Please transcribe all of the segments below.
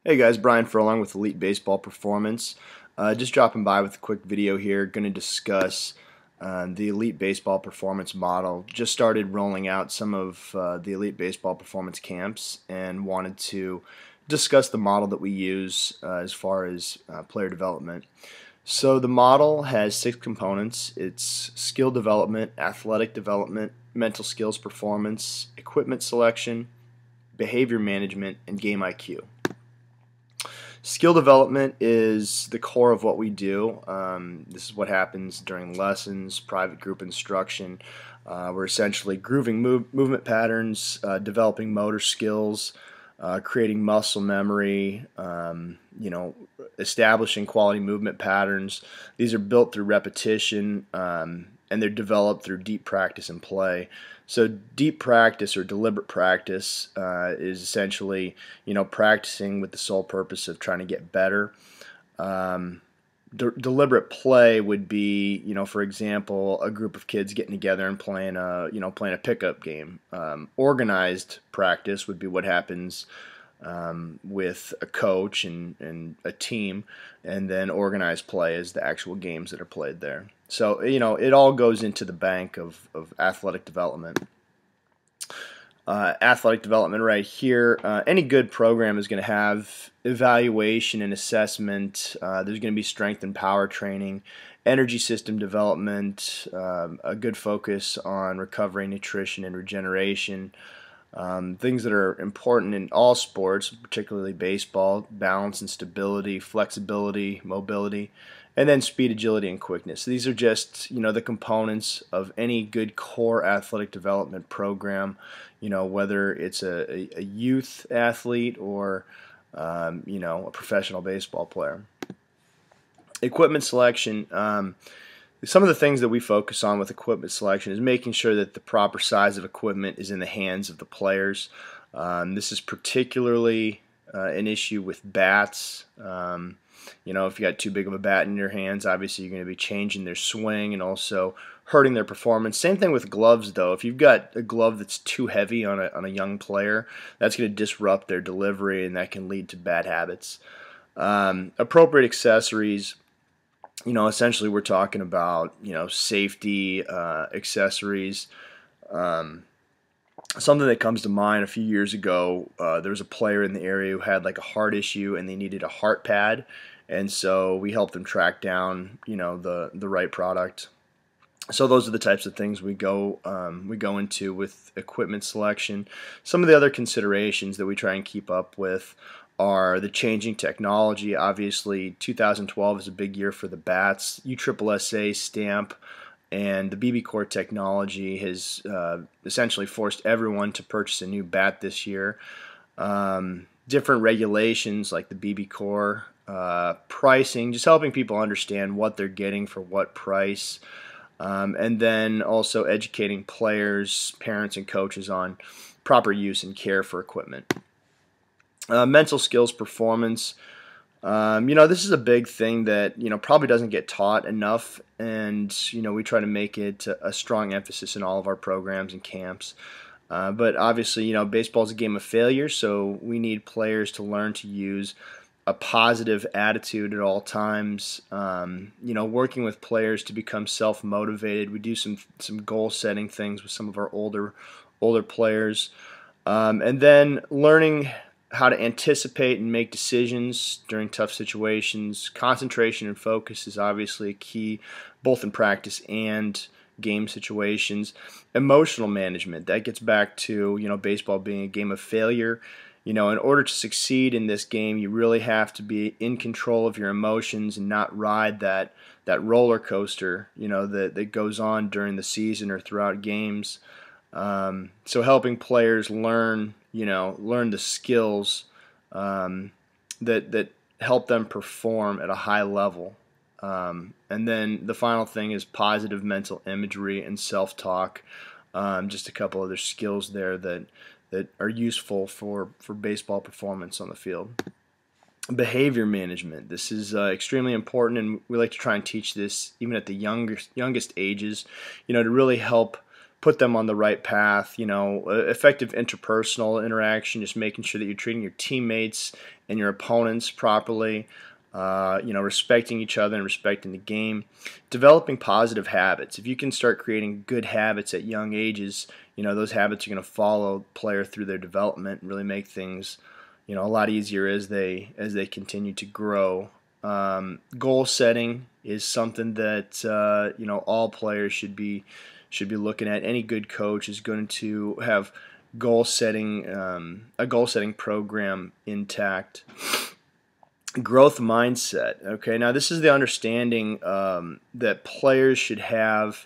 Hey guys, Brian Furlong with Elite Baseball Performance. Just dropping by with a quick video here. Going to discuss the Elite Baseball Performance model. Just started rolling out some of the Elite Baseball Performance camps and wanted to discuss the model that we use as far as player development. So the model has 6 components. It's skill development, athletic development, mental skills performance, equipment selection, behavior management, and game IQ. Skill development is the core of what we do. This is what happens during lessons, private group instruction. We're essentially grooving movement patterns, developing motor skills, creating muscle memory, establishing quality movement patterns. These are built through repetition, and they're developed through deep practice and play. So deep practice or deliberate practice is essentially, practicing with the sole purpose of trying to get better. Deliberate play would be, for example, a group of kids getting together and playing a pickup game. Organized practice would be what happens with a coach and a team, and then organized play is the actual games that are played there. So, it all goes into the bank of athletic development. Athletic development right here. Any good program is going to have evaluation and assessment. There's going to be strength and power training, energy system development, a good focus on recovery, nutrition, and regeneration. Things that are important in all sports, particularly baseball: balance and stability, flexibility, mobility, and then speed, agility, and quickness. These are just, the components of any good core athletic development program, whether it's a youth athlete or, a professional baseball player. Equipment selection. Some of the things that we focus on with equipment selection is making sure that the proper size of equipment is in the hands of the players. This is particularly an issue with bats. If you got too big of a bat in your hands, obviously you're going to be changing their swing and also hurting their performance. Same thing with gloves, though. If you've got a glove that's too heavy on a young player, that's going to disrupt their delivery, and that can lead to bad habits. Appropriate accessories. Essentially we're talking about, safety accessories. Something that comes to mind: a few years ago, there was a player in the area who had like a heart issue and they needed a heart pad, and so we helped them track down, the right product. So those are the types of things we go into with equipment selection. Some of the other considerations that we try and keep up with are the changing technology. Obviously, 2012 is a big year for the bats. USSSA stamp and the BBCOR technology has essentially forced everyone to purchase a new bat this year. Different regulations like the BBCOR, pricing, just helping people understand what they're getting for what price. And then also educating players, parents, and coaches on proper use and care for equipment. Mental skills performance. This is a big thing that, probably doesn't get taught enough, and, we try to make it a strong emphasis in all of our programs and camps. But obviously, baseball is a game of failure, so we need players to learn to use a positive attitude at all times. Working with players to become self-motivated. We do some goal-setting things with some of our older players, and then learning how to anticipate and make decisions during tough situations. Concentration and focus is obviously a key, both in practice and game situations. Emotional management, that gets back to, baseball being a game of failure. In order to succeed in this game, you really have to be in control of your emotions and not ride that roller coaster, that goes on during the season or throughout games. So helping players learn the skills that help them perform at a high level. And then the final thing is positive mental imagery and self-talk. Just a couple other skills there that are useful for baseball performance on the field. Behavior management. This is extremely important, and we like to try and teach this even at the youngest ages, to really help put them on the right path. Effective interpersonal interaction, just making sure that you're treating your teammates and your opponents properly. Respecting each other and respecting the game. Developing positive habits. If you can start creating good habits at young ages, those habits are going to follow the player through their development and really make things, a lot easier as they continue to grow. Goal setting is something that all players should be looking at. Any good coach is going to have a goal setting program intact. Growth mindset. Okay, now this is the understanding that players should have.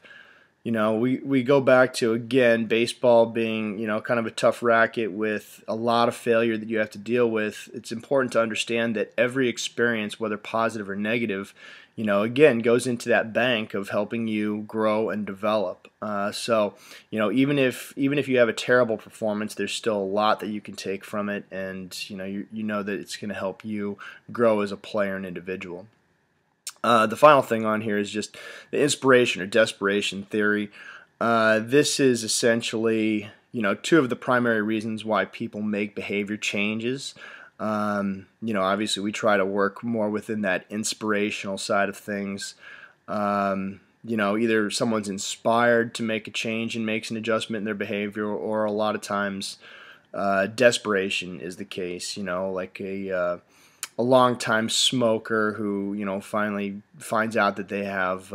We go back to, again, baseball being, kind of a tough racket with a lot of failure that you have to deal with. It's important to understand that every experience, whether positive or negative, again, goes into that bank of helping you grow and develop. So, even if you have a terrible performance, there's still a lot that you can take from it, and you know that it's going to help you grow as a player and individual. The final thing on here is just the inspiration or desperation theory. This is essentially, two of the primary reasons why people make behavior changes. Obviously we try to work more within that inspirational side of things. Either someone's inspired to make a change and makes an adjustment in their behavior, or a lot of times desperation is the case. Like a long-time smoker who finally finds out that they have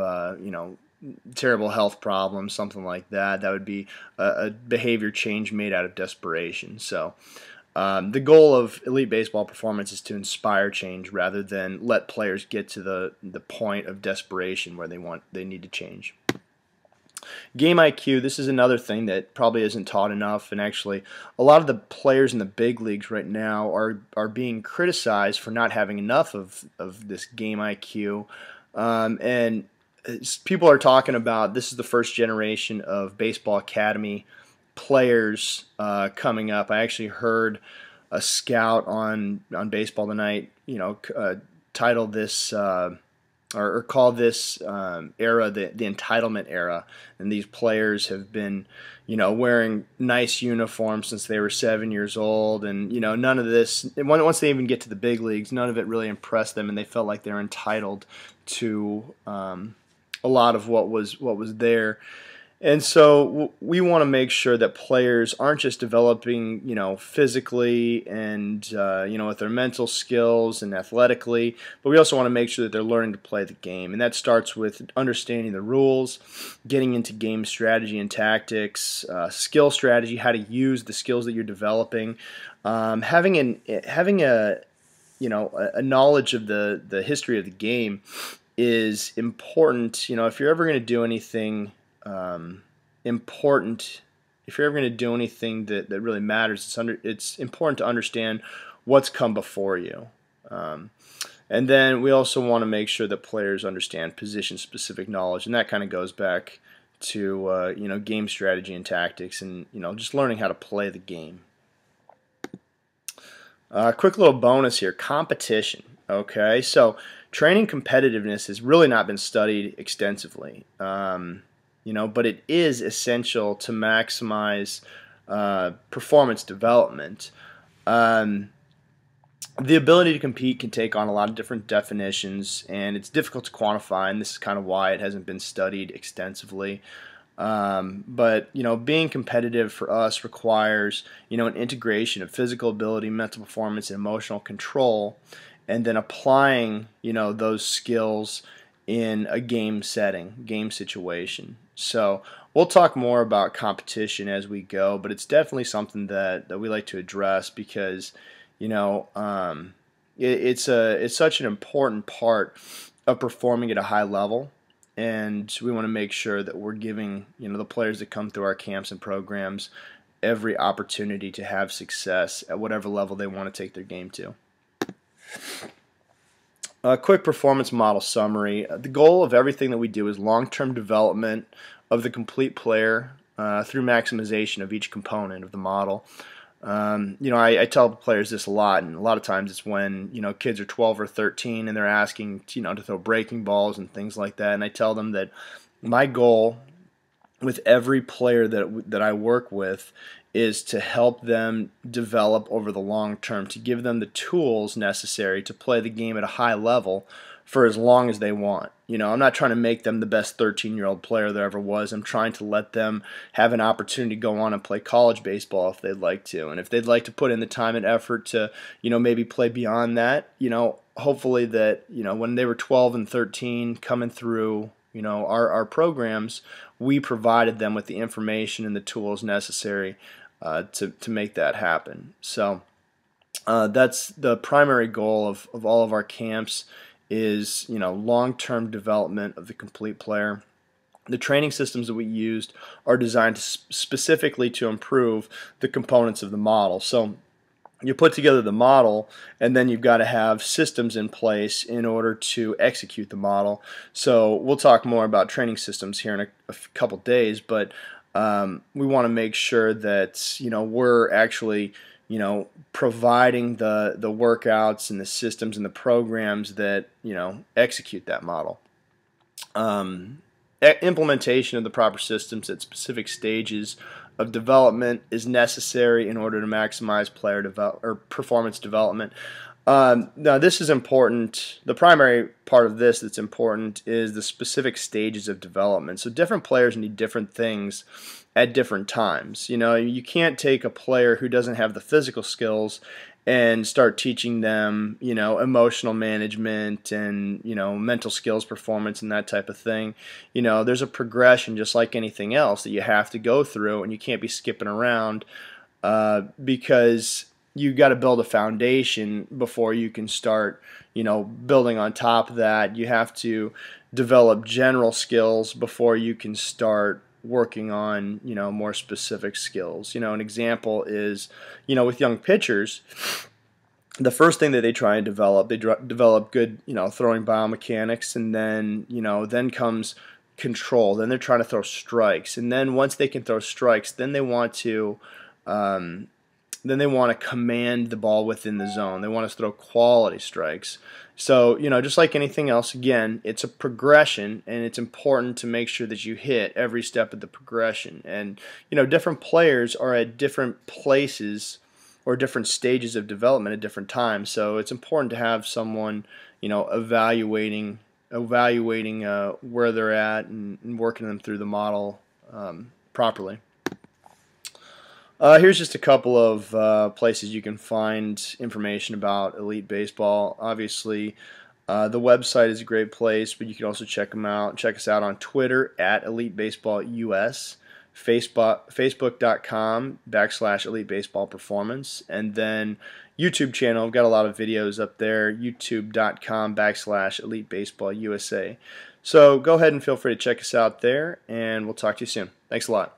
terrible health problems, something like that. That would be a behavior change made out of desperation. So the goal of elite baseball performance is to inspire change rather than let players get to the point of desperation where they need to change. Game IQ, this is another thing that probably isn't taught enough, and actually a lot of the players in the big leagues right now are being criticized for not having enough of this game IQ. And people are talking about this is the first generation of Baseball Academy players coming up. I actually heard a scout on Baseball Tonight, titled this or call this era the entitlement era, and these players have been wearing nice uniforms since they were 7 years old, and none of this, once they even get to the big leagues, none of it really impressed them, and they felt like they're entitled to a lot of what was there. And so we want to make sure that players aren't just developing, physically and, with their mental skills and athletically, but we also want to make sure that they're learning to play the game. And that starts with understanding the rules, getting into game strategy and tactics, skill strategy, how to use the skills that you're developing, having a knowledge of the history of the game is important. If you're ever going to do anything important, if you're ever going to do anything that really matters, it's important to understand what's come before you. And then we also want to make sure that players understand position-specific knowledge, and that kind of goes back to game strategy and tactics, and just learning how to play the game. Quick little bonus here: competition. Okay, so training competitiveness has really not been studied extensively. But it is essential to maximize performance development. The ability to compete can take on a lot of different definitions, and it's difficult to quantify, and this is kind of why it hasn't been studied extensively. But being competitive for us requires an integration of physical ability, mental performance, and emotional control, and then applying those skills in a game setting, game situation. So we'll talk more about competition as we go, but it's definitely something that we like to address because it's such an important part of performing at a high level, and we want to make sure that we're giving the players that come through our camps and programs every opportunity to have success at whatever level they want to take their game to. A quick performance model summary. The goal of everything that we do is long-term development of the complete player through maximization of each component of the model. I tell players this a lot, and a lot of times it's when kids are 12 or 13 and they're asking to throw breaking balls and things like that, and I tell them that my goal with every player that I work with is to help them develop over the long term, to give them the tools necessary to play the game at a high level for as long as they want. You know, I'm not trying to make them the best 13-year-old player there ever was. I'm trying to let them have an opportunity to go on and play college baseball if they'd like to. And if they'd like to put in the time and effort to, you know, maybe play beyond that, you know, hopefully that, you know, when they were 12 and 13 coming through, you know, our programs, we provided them with the information and the tools necessary to make that happen. So that's the primary goal of all of our camps is, you know, long-term development of the complete player. The training systems that we used are designed specifically to improve the components of the model. So you put together the model, and then you've got to have systems in place in order to execute the model. So we'll talk more about training systems here in a couple days, but we want to make sure that, you know, we're actually, you know, providing the workouts and the systems and the programs that, you know, execute that model. Implementation of the proper systems at specific stages of development is necessary in order to maximize player performance development. Now this is important. The primary part of this that's important is the specific stages of development. So different players need different things at different times. You know, you can't take a player who doesn't have the physical skills and start teaching them, you know, emotional management and, you know, mental skills performance and that type of thing. You know, there's a progression just like anything else that you have to go through, and you can't be skipping around because you got to build a foundation before you can start, you know, building on top of that. You have to develop general skills before you can start working on, you know, more specific skills. You know, an example is, you know, with young pitchers, the first thing that they try and develop, they develop good, you know, throwing biomechanics, and then, you know, then comes control. Then they're trying to throw strikes, and then once they can throw strikes, then they want to command the ball within the zone. They want to throw quality strikes. So, you know, just like anything else, again, it's a progression, and it's important to make sure that you hit every step of the progression. And, you know, different players are at different places or different stages of development at different times. So it's important to have someone, you know, evaluating where they're at and working them through the model properly. Here's just a couple of places you can find information about Elite Baseball. Obviously, the website is a great place, but you can also check us out on Twitter at Elite Baseball US, Facebook.com/Elite Baseball Performance, and then YouTube channel. I've got a lot of videos up there, YouTube.com/Elite Baseball USA. So go ahead and feel free to check us out there, and we'll talk to you soon. Thanks a lot.